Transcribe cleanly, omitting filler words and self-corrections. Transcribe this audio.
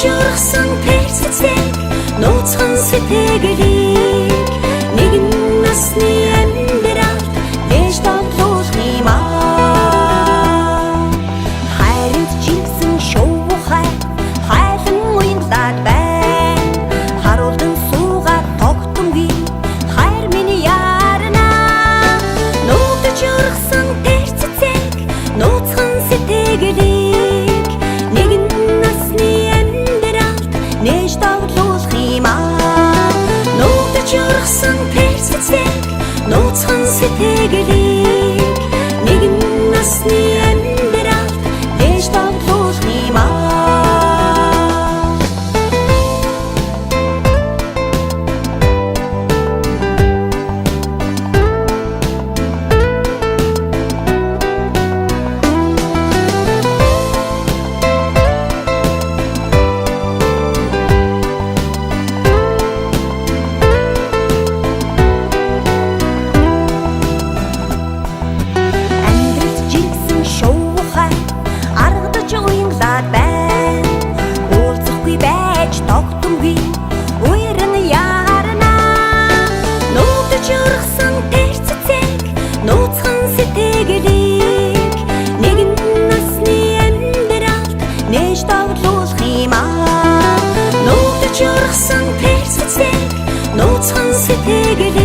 Жургасан тэрцэцэг нууцхан сэтгэлийг нэгэн насны амьдралд дэж тоглох юм аа. Хайрын жигсэн шоухай хайлан уянгалаад байна. Харуулдан суугаад тогтомгүй хайр минь яарна. Нуугдаж жургасан тэрцэцэг нууцхан сэтгэлийг нэгэн насны нэж тоглох юм аа. Нуугдаж жургасан тэрцэцэг нууцхан сэтгэлийг нэгэн насны амьдралд дэж тоглох юм аа. Уулзахгүй байж тогтомгүй уярн яарна. Нуугдаж жургасан тэрцэцэг нууцхан сэтгэлийг нэгэн насны амьдралд нэж тоглох юм аа. Нуугдаж жургасан тэрцэцэг нууцхан сэтгэлийг